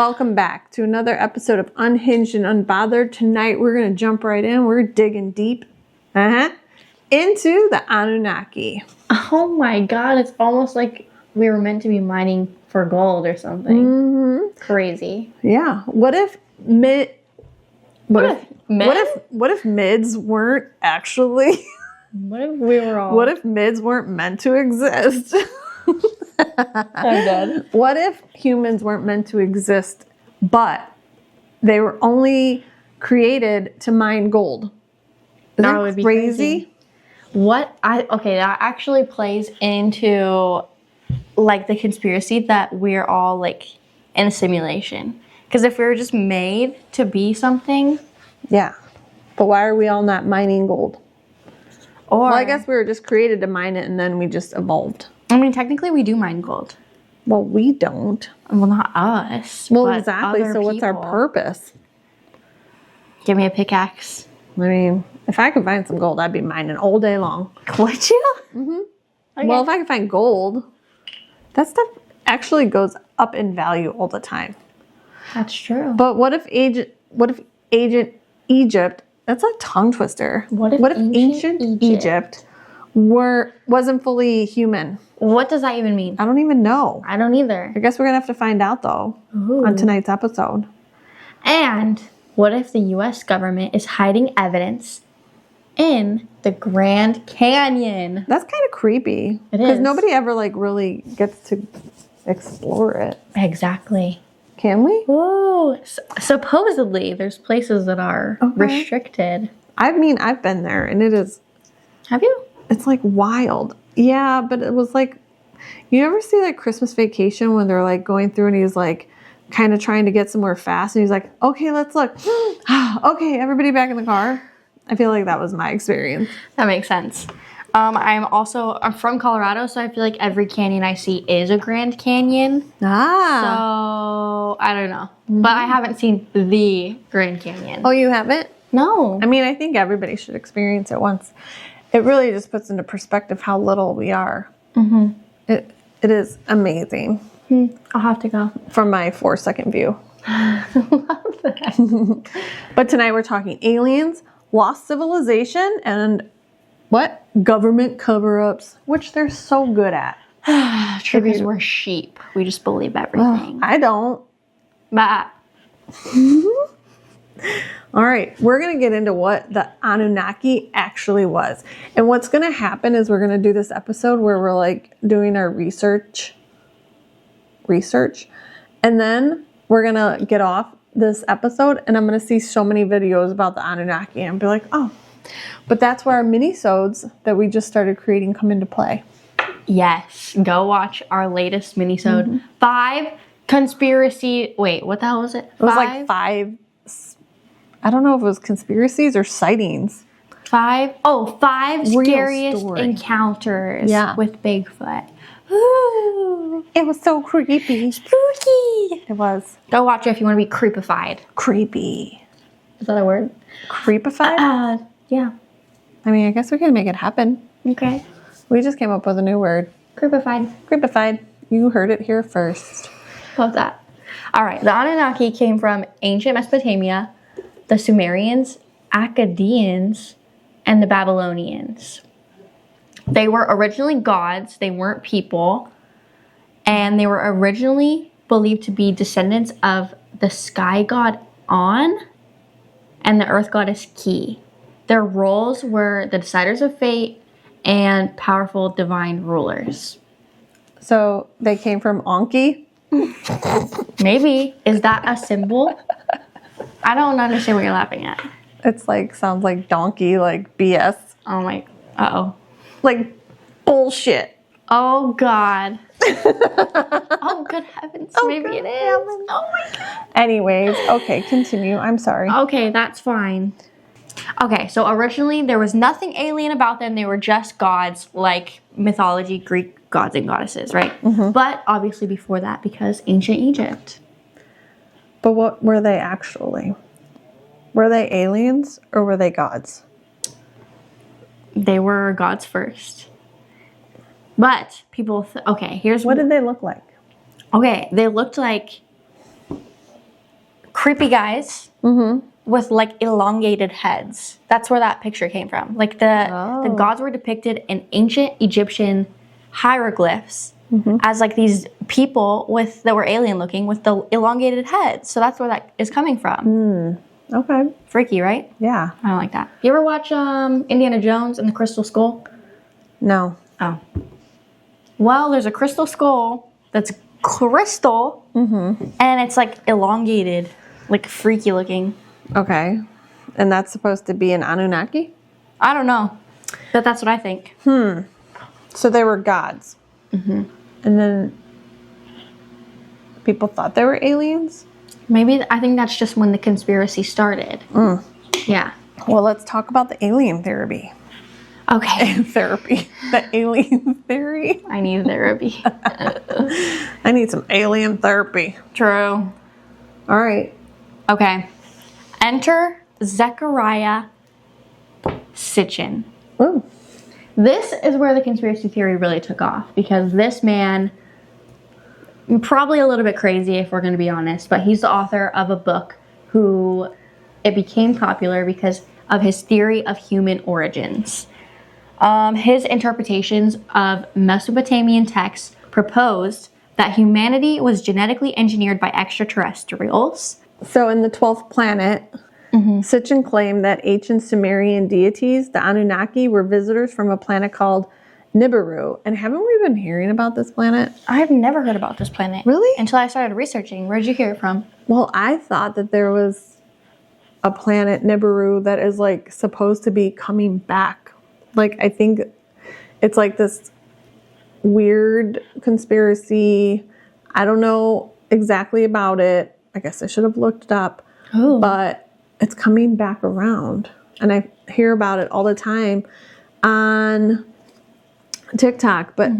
Welcome back to another episode of Unhinged and Unbothered. Tonight we're going to jump right in. We're digging deep into the Anunnaki. Oh my god, it's almost like we were meant to be mining for gold or something. Mm-hmm. Crazy. Yeah. What if mids weren't actually What if we were all... What if mids weren't meant to exist? I'm dead. What if humans weren't meant to exist, but they were only created to mine gold? That would be crazy. That actually plays into like the conspiracy that we're all like in a simulation. Because if we were just made to be something. Yeah. But why are we all not mining gold? Well, I guess we were just created to mine it and then we just evolved. I mean, technically we do mine gold. Well, we don't. Well, not us. Well, but exactly. So what's our purpose? Give me a pickaxe. I mean, if I could find some gold, I'd be mining all day long. Would you? Mm-hmm. Okay. Well, if I could find gold, that stuff actually goes up in value all the time. That's true. But what if ancient Egypt? That's a tongue twister. What if ancient Egypt wasn't fully human? What does that even mean? I don't even know. I don't either. I guess we're gonna have to find out though. Ooh. On tonight's episode. And what if the U.S. government is hiding evidence in the Grand Canyon? That's kind of creepy. It is. Because nobody ever like really gets to explore it. Exactly. Can we? Ooh. Supposedly, there's places that are restricted. I mean, I've been there and it is... Have you? It's like wild. Yeah, but it was like... You ever see like Christmas Vacation when they're like going through and he's like kind of trying to get somewhere fast and he's like, okay, let's look. Okay, everybody back in the car. I feel like that was my experience. That makes sense. I'm from Colorado, so I feel like every canyon I see is a Grand Canyon. So, I don't know. Mm-hmm. But I haven't seen the Grand Canyon. Oh, you haven't? No. I mean, I think everybody should experience it once. It really just puts into perspective how little we are. Mm-hmm. It is amazing. I'll have to go. From my 4-second view. Love that. But tonight we're talking aliens, lost civilization, and what? Government cover-ups, which they're so good at. True, because we're sheep. We just believe everything. I don't. But. All right, we're going to get into what the Anunnaki actually was. And what's going to happen is we're going to do this episode where we're like doing our research. And then we're going to get off this episode and I'm going to see so many videos about the Anunnaki and be like, oh, but that's where our mini-sodes that we just started creating come into play. Yes, go watch our latest mini-sode. Mm-hmm. 5 conspiracy, wait, what the hell was it? It was like 5, I don't know if it was conspiracies or sightings. 5 scariest encounters with Bigfoot. Ooh. It was so creepy. Spooky. It was. Go watch it if you want to be creepified. Creepy. Is that a word? Creepified? Yeah. I mean, I guess we can make it happen. Okay. We just came up with a new word. Creepified. Creepified. You heard it here first. Love that. All right. The Anunnaki came from ancient Mesopotamia, the Sumerians, Akkadians, and the Babylonians. They were originally gods. They weren't people. And they were originally believed to be descendants of the sky god On and the earth goddess Ki. Their roles were the deciders of fate and powerful divine rulers. So they came from Anki? Maybe. Is that a symbol? I don't understand what you're laughing at. It's like, sounds like donkey, like BS. Oh my, uh-oh. Like bullshit. Oh God. Oh good heavens, maybe it is. Oh my God. Anyways, okay, continue. I'm sorry. Okay, that's fine. Okay, so originally there was nothing alien about them. They were just gods, like mythology, Greek gods and goddesses, right? Mm-hmm. But obviously before that, because ancient Egypt. But what were they actually? Were they aliens or were they gods? They were gods first. But people, okay, here's... What did they look like? Okay, they looked like creepy guys with like elongated heads. That's where that picture came from. Like the gods were depicted in ancient Egyptian hieroglyphs as like these people that were alien looking with the elongated heads. So that's where that is coming from. Okay. Freaky, right? Yeah. I don't like that. You ever watch Indiana Jones and the Crystal Skull? No. Oh. Well, there's a crystal skull that's crystal, and it's like elongated, like freaky looking. Okay. And that's supposed to be an Anunnaki? I don't know, but that's what I think. So they were gods. And then people thought they were aliens? Maybe I think that's just when the conspiracy started. Yeah. Well, let's talk about the alien theory. Okay. The alien theory. I need therapy. I need some alien therapy. True. All right. Okay. Enter Zecharia Sitchin. Ooh. This is where the conspiracy theory really took off because this man, probably a little bit crazy if we're going to be honest, but he's the author of a book who it became popular because of his theory of human origins. His interpretations of Mesopotamian texts proposed that humanity was genetically engineered by extraterrestrials. So in the 12th planet, Sitchin claimed that ancient Sumerian deities, the Anunnaki, were visitors from a planet called Nibiru. And haven't we been hearing about this planet? I've never heard about this planet. Really? Until I started researching. Where'd you hear it from? Well, I thought that there was a planet, Nibiru, that is like supposed to be coming back. Like, I think it's like this weird conspiracy. I don't know exactly about it. I guess I should have looked it up. Oh. But it's coming back around. And I hear about it all the time on TikTok. But,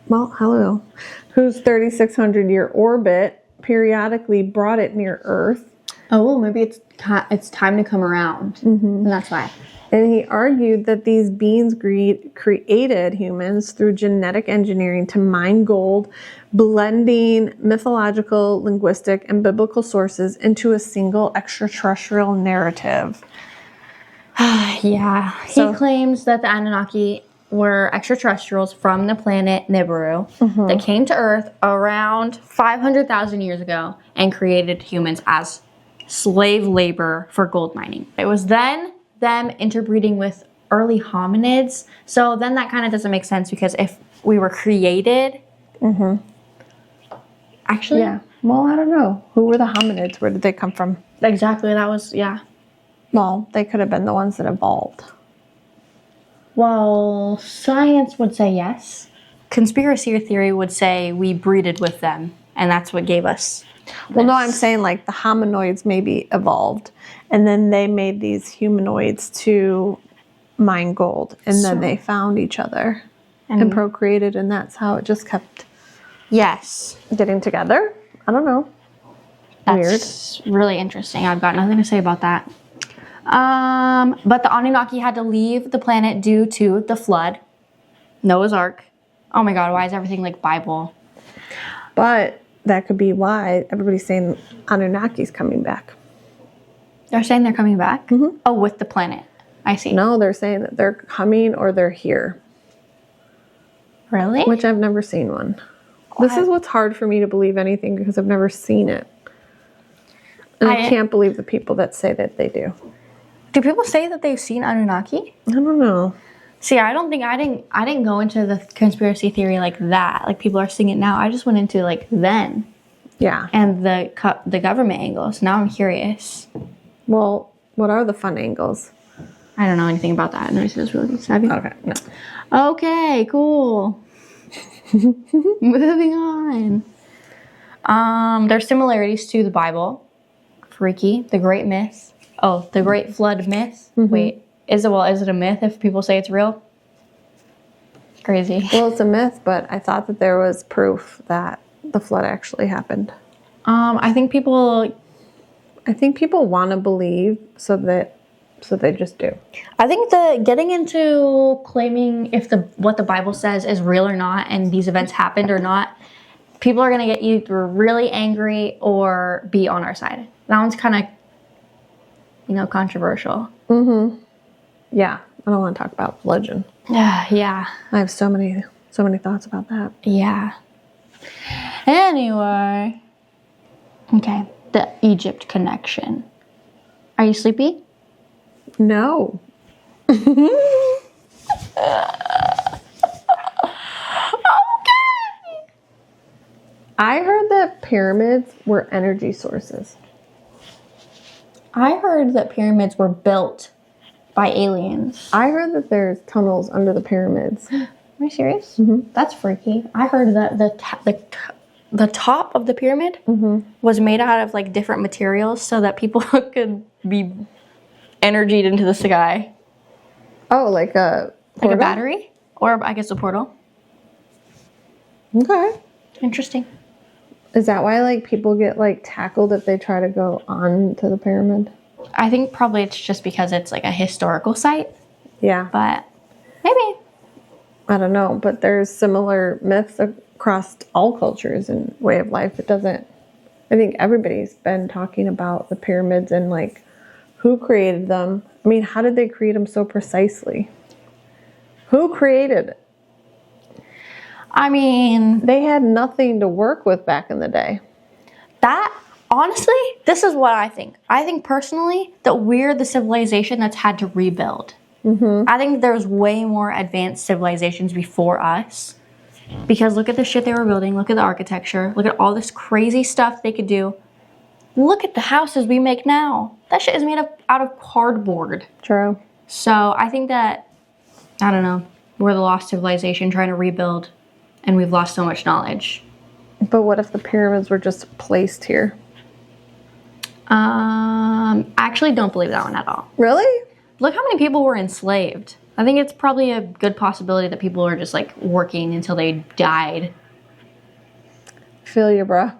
well, hello. Whose 3,600-year orbit periodically brought it near Earth. Oh, maybe it's time to come around. And that's why. And he argued that these beings created humans through genetic engineering to mine gold, blending mythological, linguistic, and biblical sources into a single extraterrestrial narrative. Yeah. He claims that the Anunnaki were extraterrestrials from the planet Nibiru that came to Earth around 500,000 years ago and created humans as slave labor for gold mining. It was then them interbreeding with early hominids. So then that kind of doesn't make sense because if we were created... Actually... Yeah. Well, I don't know. Who were the hominids? Where did they come from? Exactly. That was... Yeah. Well, they could have been the ones that evolved. Well, science would say yes. Conspiracy theory would say we breeded with them. And that's what gave us... Well, no, I'm saying like the hominoids maybe evolved and then they made these humanoids to mine gold and then they found each other and procreated and that's how it just kept getting together. I don't know. That's really interesting. I've got nothing to say about that. But the Anunnaki had to leave the planet due to the flood. Noah's Ark. Oh my God, why is everything like Bible? But that could be why everybody's saying Anunnaki's coming back. They're saying they're coming back? Oh, with the planet. I see. No, they're saying that they're coming or they're here. Really? Which I've never seen one. This is what's hard for me to believe anything because I've never seen it. And I can't believe the people that say that they do. Do people say that they've seen Anunnaki? I don't know. See, I didn't go into the conspiracy theory like that. Like people are seeing it now. I just went into like then. Yeah. And the government angle. So now I'm curious. Well, what are the fun angles? I don't know anything about that. No, it's really savvy. Okay. No. Okay, cool. Moving on. There's similarities to the Bible. Freaky. The Great Myth. Oh, the Great Flood Myth. Wait. Is it a myth if people say it's real? Crazy. Well, it's a myth, but I thought that there was proof that the flood actually happened. I think people want to believe, so they just do. I think the getting into claiming if what the Bible says is real or not, and these events happened or not, people are going to get either really angry or be on our side. That one's kind of, controversial. Yeah, I don't want to talk about religion. Yeah. I have so many thoughts about that. Yeah. Anyway. Okay, the Egypt connection. Are you sleepy? No. I heard that pyramids were energy sources. I heard that pyramids were built by aliens. I heard that there's tunnels under the pyramids. Are you serious? That's freaky. I heard that the top of the pyramid was made out of like different materials so that people could be energied into the sky. Oh, like a portal? Like a battery? Or I guess a portal. Okay. Interesting. Is that why like people get like tackled if they try to go on to the pyramid? I think probably it's just because it's like a historical site. Yeah. But maybe. I don't know, but there's similar myths across all cultures and way of life. I think everybody's been talking about the pyramids and like who created them. I mean, how did they create them so precisely? Who created it? I mean, they had nothing to work with back in the day. Honestly, this is what I think. I think personally that we're the civilization that's had to rebuild. I think there's way more advanced civilizations before us. Because look at the shit they were building. Look at the architecture. Look at all this crazy stuff they could do. Look at the houses we make now. That shit is made out of cardboard. True. So I think that, I don't know, we're the lost civilization trying to rebuild. And we've lost so much knowledge. But what if the pyramids were just placed here? I actually don't believe that one at all. Really? Look how many people were enslaved. I think it's probably a good possibility that people were just like working until they died. Feel you, bruh.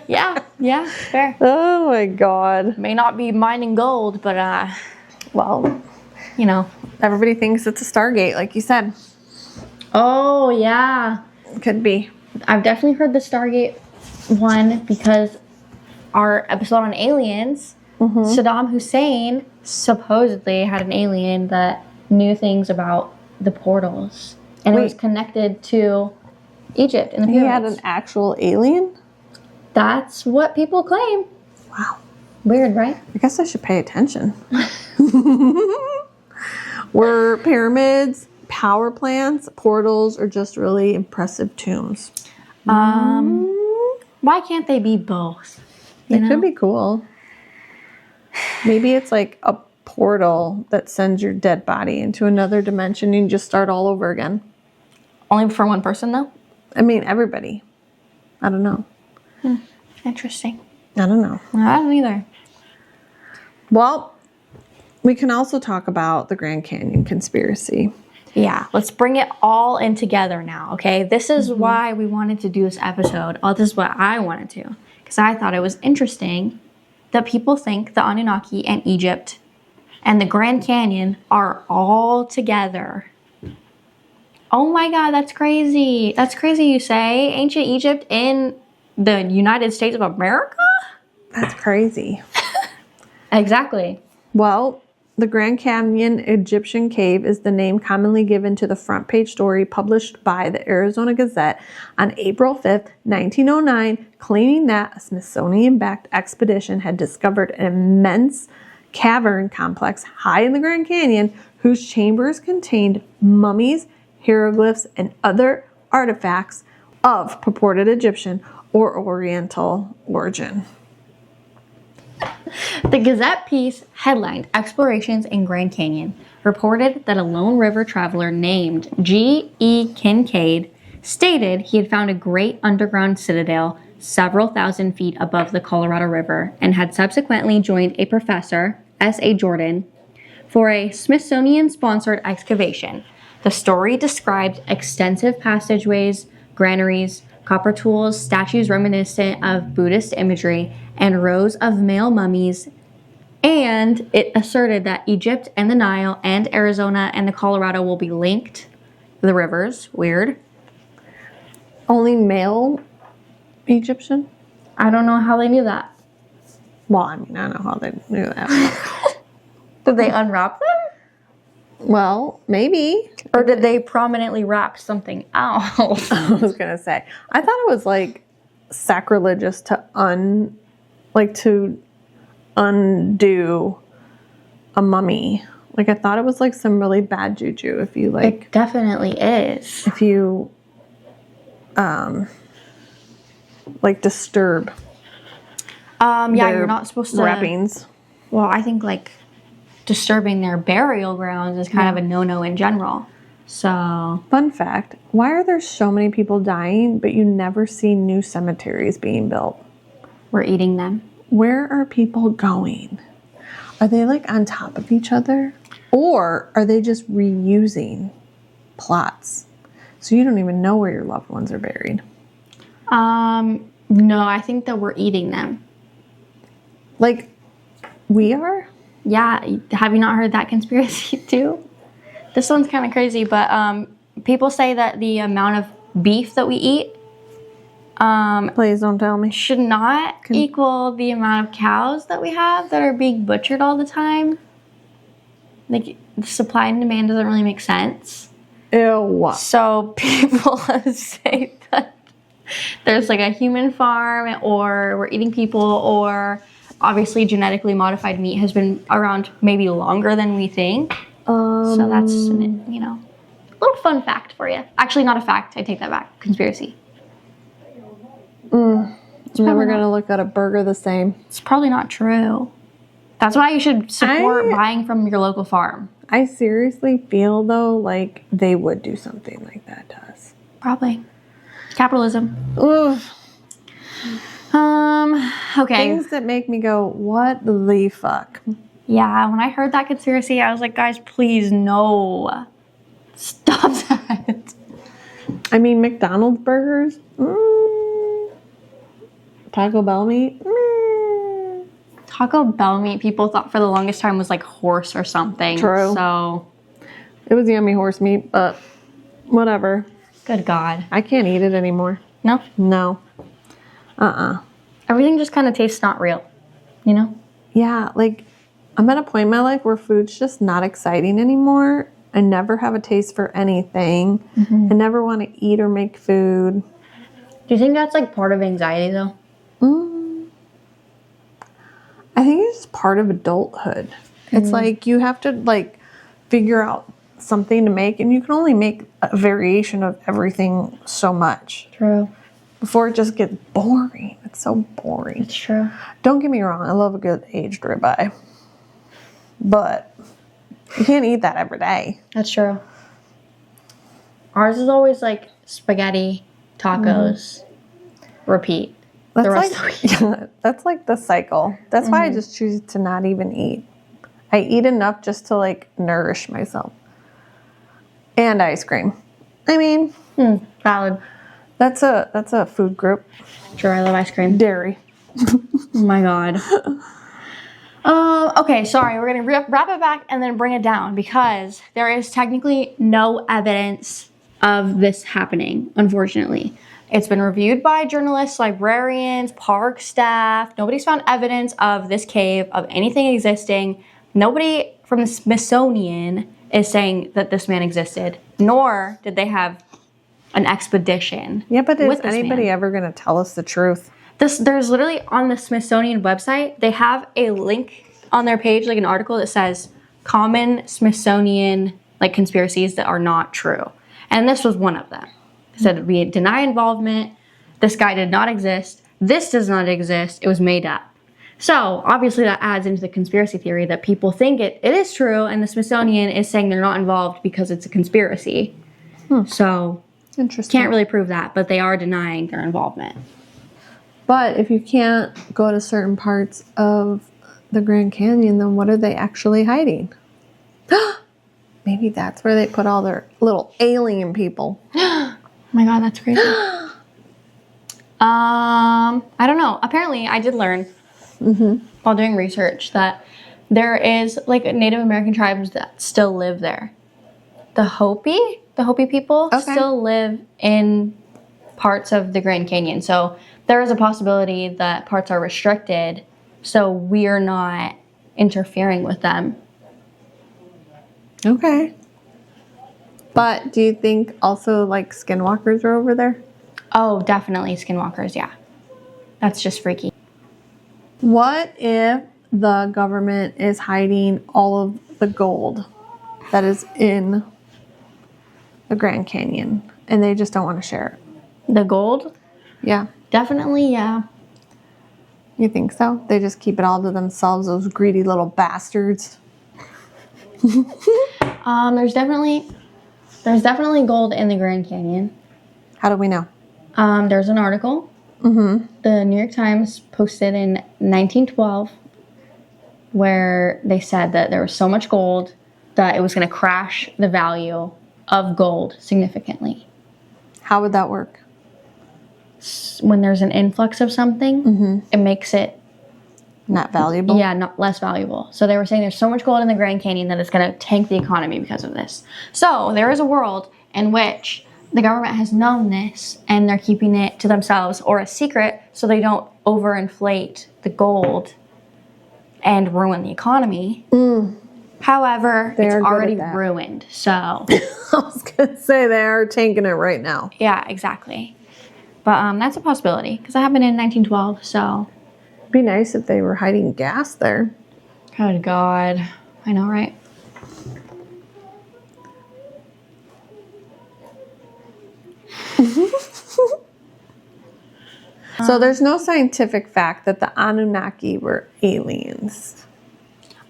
Yeah, fair. Oh my God. May not be mining gold, but well, everybody thinks it's a Stargate, like you said. Oh yeah. Could be. I've definitely heard the Stargate one because our episode on aliens, Saddam Hussein supposedly had an alien that knew things about the portals. And it was connected to Egypt and the pyramids. He had an actual alien? That's what people claim. Wow. Weird, right? I guess I should pay attention. Were pyramids power plants, portals, or just really impressive tombs? Why can't they be both? It could be cool. Maybe it's like a portal that sends your dead body into another dimension and you just start all over again. Only for one person, though? I mean, everybody. I don't know. Interesting. I don't know. I don't either. Well, we can also talk about the Grand Canyon conspiracy. Yeah, let's bring it all in together now, okay? This is why we wanted to do this episode. Oh, this is what I wanted to. Because I thought it was interesting that people think the Anunnaki and Egypt and the Grand Canyon are all together. Oh my God, that's crazy. That's crazy you say. Ancient Egypt in the United States of America? That's crazy. Exactly. Well, the Grand Canyon Egyptian Cave is the name commonly given to the front page story published by the Arizona Gazette on April 5th, 1909, claiming that a Smithsonian-backed expedition had discovered an immense cavern complex high in the Grand Canyon whose chambers contained mummies, hieroglyphs, and other artifacts of purported Egyptian or Oriental origin. The Gazette piece, headlined Explorations in Grand Canyon, reported that a lone river traveler named G.E. Kincaid stated he had found a great underground citadel several thousand feet above the Colorado River and had subsequently joined a professor, S.A. Jordan, for a Smithsonian-sponsored excavation. The story described extensive passageways, granaries, copper tools, statues reminiscent of Buddhist imagery, and rows of male mummies, and it asserted that Egypt and the Nile and Arizona and the Colorado will be linked, the rivers, weird, Only male Egyptian? I don't know how they knew that. Well, I mean, I don't know how they knew that. Did they unwrap them? Well, maybe. Or did they prominently wrap something else? I was gonna say. I thought it was like sacrilegious to undo a mummy. Like I thought it was like some really bad juju if you like. It definitely is. If you like disturb. Yeah, you're not supposed to. Wrappings. Well, I think like disturbing their burial grounds is kind of a no-no in general. So, fun fact, why are there so many people dying, but you never see new cemeteries being built? we're eating them. Where are people going? Are they like on top of each other? Or are they just reusing plots? So you don't even know where your loved ones are buried. No, I think that we're eating them. Like, we are? Yeah, have you not heard that conspiracy too? This one's kind of crazy, but people say that the amount of beef that we eat Please don't tell me. should not equal the amount of cows that we have that are being butchered all the time. Like, the supply and demand doesn't really make sense. Ew. So people say that there's like a human farm, or we're eating people, or obviously genetically modified meat has been around maybe longer than we think. So that's, you know, a little fun fact for you. Actually, not a fact. I take that back. Conspiracy. I'm never going to look at a burger the same. It's probably not true. That's why you should support buying from your local farm. I seriously feel, though, like they would do something like that to us. Probably. Capitalism. Ugh. Okay. Things that make me go, what the fuck? Yeah, when I heard that conspiracy, I was like, guys, please, no. Stop that. I mean, McDonald's burgers. Taco Bell meat. Taco Bell meat, people thought for the longest time was like horse or something. True. So, It was yummy horse meat, but whatever. good God. I can't eat it anymore. No? No. Everything just kind of tastes not real, you know? Yeah, like I'm at a point in my life where food's just not exciting anymore. I never have a taste for anything. I never want to eat or make food. Do you think that's like part of anxiety though? I think it's just part of adulthood. It's like you have to like figure out something to make, and you can only make a variation of everything so much True. before it just gets boring. It's so boring. It's true. Don't get me wrong, I love a good aged ribeye, but you can't eat that every day. That's true. Ours is always like spaghetti, tacos, repeat. That's The rest like, of the week. yeah, that's like the cycle. That's why I just choose to not even eat. I eat enough just to like nourish myself. And ice cream. I mean, Valid. that's a food group. Sure, I love ice cream. Dairy. Oh my God. Okay, sorry. We're going to wrap it back and then bring it down because there is technically no evidence of this happening, unfortunately. It's been reviewed by journalists, librarians, park staff. Nobody's found evidence of this cave, of anything existing. Nobody from the Smithsonian is saying that this man existed, nor did they have an expedition. Yeah, but is with this anybody man. ever going to tell us the truth? There's literally on the Smithsonian website, they have a link on their page, like an article that says common Smithsonian like conspiracies that are not true. And this was one of them. It said we deny involvement. This guy did not exist. This does not exist. It was made up. So obviously that adds into the conspiracy theory that people think it is true, and the Smithsonian is saying they're not involved because it's a conspiracy. So Interesting. can't really prove that, but they are denying their involvement. But if you can't go to certain parts of the Grand Canyon, then what are they actually hiding? Maybe that's where they put all their little alien people. Oh my God, that's crazy. I don't know. Apparently, I did learn while doing research that there is like Native American tribes that still live there. The Hopi people still live in parts of the Grand Canyon. So there is a possibility that parts are restricted, so we're not interfering with them. Okay. But do you think also like skinwalkers are over there? Oh, definitely skinwalkers, yeah. That's just freaky. What if the government is hiding all of the gold that is in the Grand Canyon and they just don't want to share it? The gold? Yeah. Definitely, yeah. You think so? They just keep it all to themselves, those greedy little bastards. There's definitely gold in the Grand Canyon. How do we know? There's an article. The New York Times posted in 1912 where they said that there was so much gold that it was going to crash the value of gold significantly. How would that work? When there's an influx of something, it makes it not valuable? Yeah, not less valuable. So they were saying there's so much gold in the Grand Canyon that it's going to tank the economy because of this. So there is a world in which the government has known this and they're keeping it to themselves or a secret so they don't overinflate the gold and ruin the economy. However, it's already ruined. So I was going to say they are tanking it right now. Yeah, exactly. But that's a possibility because it happened in 1912. So it'd be nice if they were hiding gas there. Good God. I know, right? So there's no scientific fact that the Anunnaki were aliens.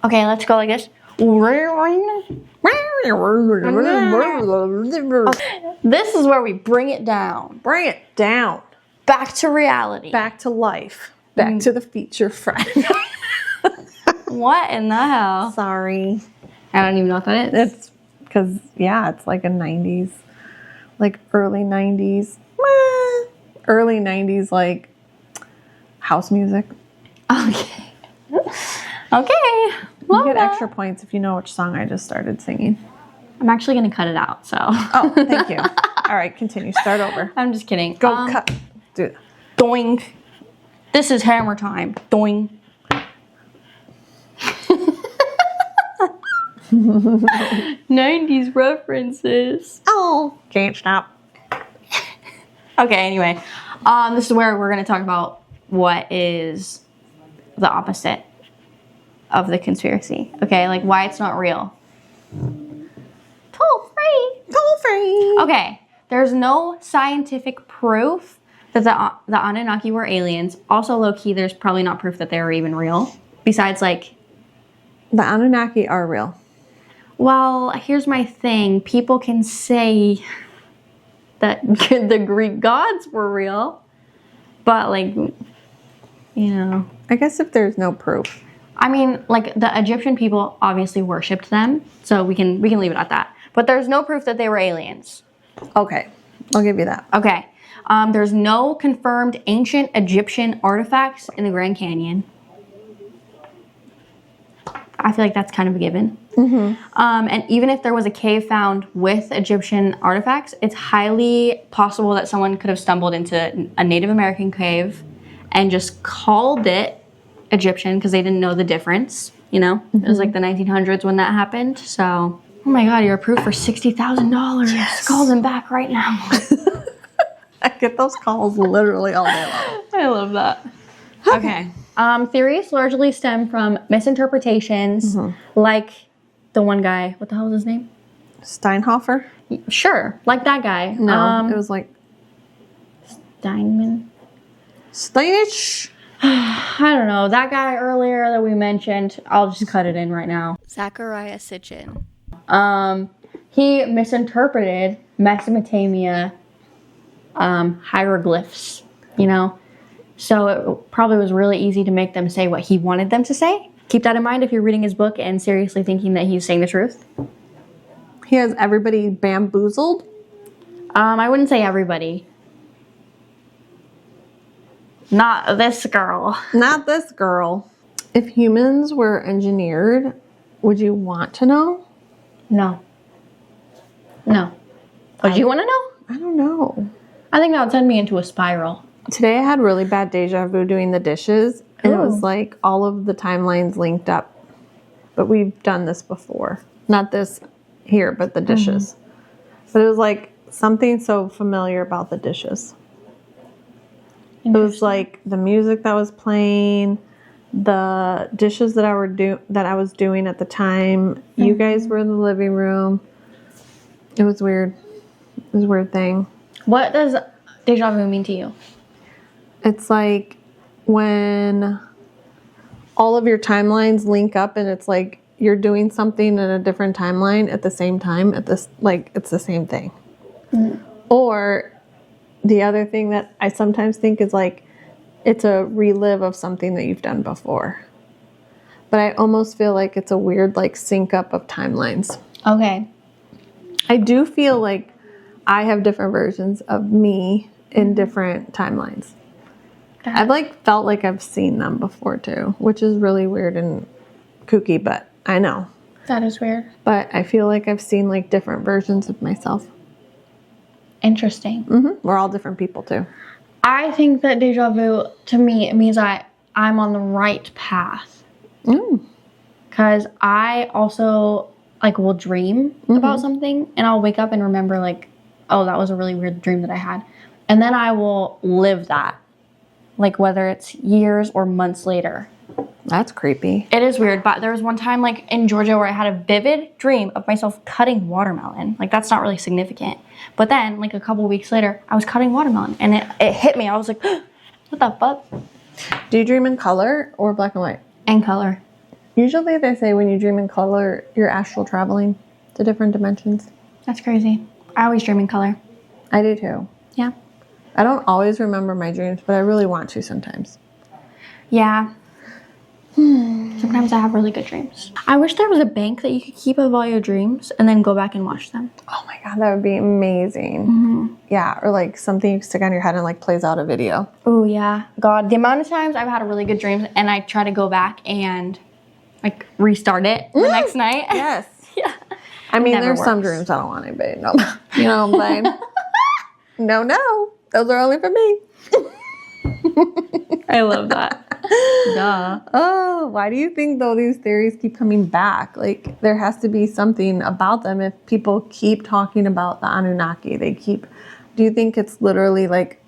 Okay, let's go like this. This is where we bring it down. Bring it down. Back to reality. Back to life. Back to the feature Friday. What in the hell? Sorry. I don't even know what that is. It's because, yeah, it's like a 90s, like early 90s. Early 90s, like house music. Okay. Okay. You get extra points if you know which song I just started singing. I'm actually going to cut it out, so. Oh, thank you. All right, continue. Start over. I'm just kidding. Go cut. Do it. Doink. This is hammer time. Doink. 90s references. Oh, can't stop. Okay, anyway. This is where we're going to talk about what is the opposite of the conspiracy. Okay, like why it's not real. Toll free. Toll free. Okay, there's no scientific proof that the Anunnaki were aliens. Also, low-key, there's probably not proof that they were even real. Besides, like... The Anunnaki are real. Well, here's my thing. People can say that the Greek gods were real. But, like, you know... I guess if there's no proof. I mean, like, the Egyptian people obviously worshipped them. So we can leave it at that. But there's no proof that they were aliens. Okay, I'll give you that. Okay. There's no confirmed ancient Egyptian artifacts in the Grand Canyon. I feel like that's kind of a given. And even if there was a cave found with Egyptian artifacts, it's highly possible that someone could have stumbled into a Native American cave and just called it Egyptian because they didn't know the difference. You know, it was like the 1900s when that happened. So, oh my God, you're approved for $60,000. Yes. Call them back right now. I get those calls literally all day long. I love that. Okay. Theories largely stem from misinterpretations, like the one guy. What the hell was his name? Steinhofer? Sure, like that guy. No, it was like Steinman. Steinich. I don't know. That guy earlier that we mentioned. I'll just cut it in right now. Zecharia Sitchin. He misinterpreted Mesopotamia hieroglyphs. You know. So it probably was really easy to make them say what he wanted them to say. Keep that in mind if you're reading his book and seriously thinking that he's saying the truth. He has everybody bamboozled? I wouldn't say everybody. Not this girl. Not this girl. If humans were engineered, would you want to know? No. No. Oh, do you want to know? I don't know. I think that would send me into a spiral. Today I had really bad deja vu doing the dishes, and it was Ooh. like all of the timelines linked up. But we've done this before. Not this here, but the dishes. But it was like something so familiar about the dishes. It was like the music that was playing, the dishes that I was doing at the time. You guys were in the living room. It was weird. It was a weird thing. What does deja vu mean to you? It's like when all of your timelines link up and it's like you're doing something in a different timeline at the same time it's the same thing. Or the other thing that I sometimes think is like it's a relive of something that you've done before. But I almost feel like it's a weird like sync up of timelines. Okay. I do feel like I have different versions of me in different timelines. I've like felt like I've seen them before too, which is really weird and kooky, but I know. That is weird. But I feel like I've seen like different versions of myself. Interesting. We're all different people too. I think that deja vu, to me, it means I'm on the right path. Because I also, like, will dream about something, and I'll wake up and remember, like, oh, that was a really weird dream that I had. And then I will live that, like, whether it's years or months later. That's creepy. It is weird, but there was one time, like, in Georgia where I had a vivid dream of myself cutting watermelon. Like, that's not really significant. But then, like, a couple weeks later, I was cutting watermelon, and it hit me. I was like, what the fuck? Do you dream in color or black and white? And color. Usually they say when you dream in color, you're astral traveling to different dimensions. That's crazy. I always dream in color. I do too. Yeah. I don't always remember my dreams, but I really want to sometimes. Yeah. Sometimes I have really good dreams. I wish there was a bank that you could keep of all your dreams and then go back and watch them. Oh my God, that would be amazing. Yeah, or like something you stick on your head and like plays out a video. Oh yeah. God, the amount of times I've had a really good dream and I try to go back and like restart it the next night. Yes. Yeah. I mean, Never there's some works. dreams I don't want anybody to know about. You know what I'm saying? No. Those are only for me. I love that. Duh. Oh, why do you think though these theories keep coming back? Like there has to be something about them if people keep talking about the Anunnaki. Do you think it's literally like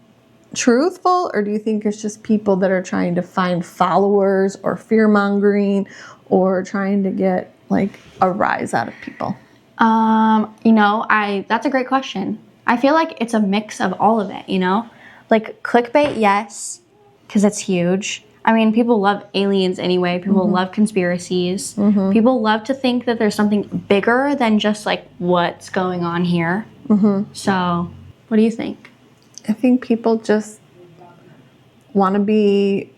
truthful, or do you think it's just people that are trying to find followers or fear mongering or trying to get like a rise out of people? That's a great question. I feel like it's a mix of all of it, you know? Like clickbait, yes, because it's huge. I mean, people love aliens anyway. People love conspiracies. People love to think that there's something bigger than just like what's going on here. So, what do you think? I think people just want to be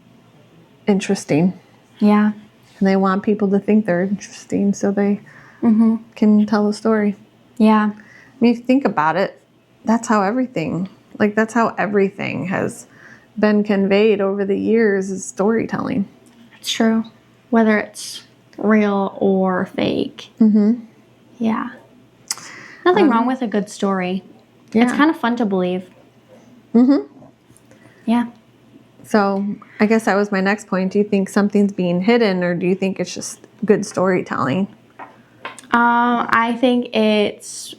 interesting. Yeah. And they want people to think they're interesting so they can tell a story. Yeah. I mean, if you think about it, that's how everything has been conveyed over the years is storytelling. It's true. Whether it's real or fake. Yeah. Nothing wrong with a good story. Yeah. It's kind of fun to believe. Yeah. So I guess that was my next point. Do you think something's being hidden, or do you think it's just good storytelling? I think it's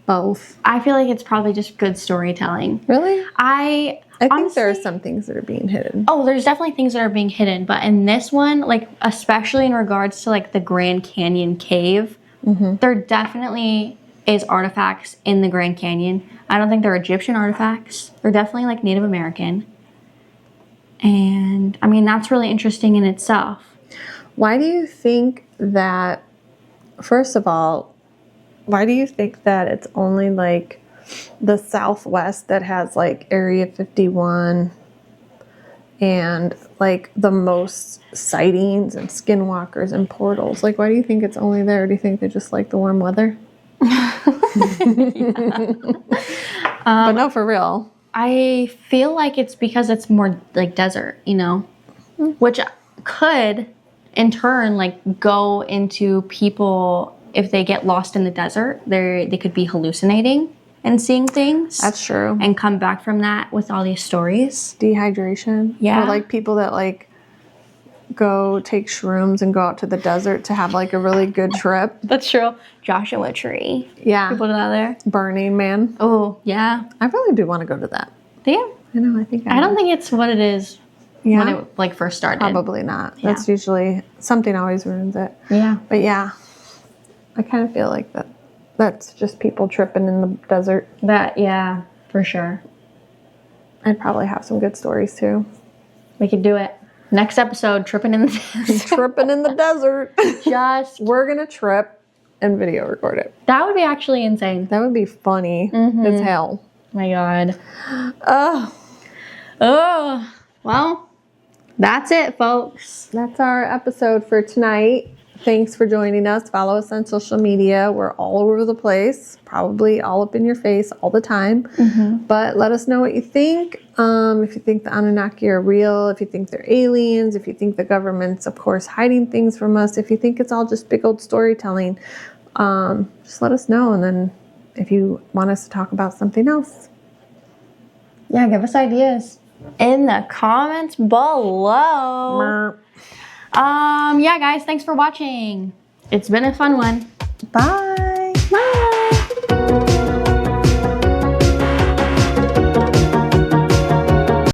Both. I feel like it's probably just good storytelling. Really? I think honestly, there are some things that are being hidden. Oh, there's definitely things that are being hidden, but in this one, like especially in regards to like the Grand Canyon cave, there definitely is artifacts in the Grand Canyon. I don't think they're Egyptian artifacts. They're definitely like Native American. And I mean, that's really interesting in itself. Why do you think that, first of all, why do you think that it's only like the Southwest that has like Area 51 and like the most sightings and skinwalkers and portals? Like, why do you think it's only there? Do you think they just like the warm weather? But no, for real. I feel like it's because it's more like desert, you know, which could in turn like go into people if they get lost in the desert. They could be hallucinating. and seeing things. That's true. And come back from that with all these stories. Dehydration. Yeah. Or like people that like go take shrooms and go out to the desert to have like a really good trip. That's true. Joshua Tree. Yeah. People do that there. Burning Man. Oh, yeah. I really do want to go to that. Do you? I know, I think I don't think it's what it is Yeah. when it like first started. Probably not. That's usually something always ruins it. Yeah. But yeah, I kind of feel like that's just people tripping in the desert. Yeah, for sure. I'd probably have some good stories too. We could do it. Next episode, tripping in the desert. Tripping in the desert. Just We're going to trip and video record it. that would be actually insane. That would be funny as hell. My God. Oh, Oh, well, that's it, folks. that's our episode for tonight. Thanks for joining us. Follow us on social media. We're all over the place, probably all up in your face all the time. But let us know what you think. If you think the Anunnaki are real, if you think they're aliens, if you think the government's, of course, hiding things from us, if you think it's all just big old storytelling, just let us know. And then if you want us to talk about something else. Yeah, give us ideas in the comments below. Yeah, guys, thanks for watching. It's been a fun one. Bye.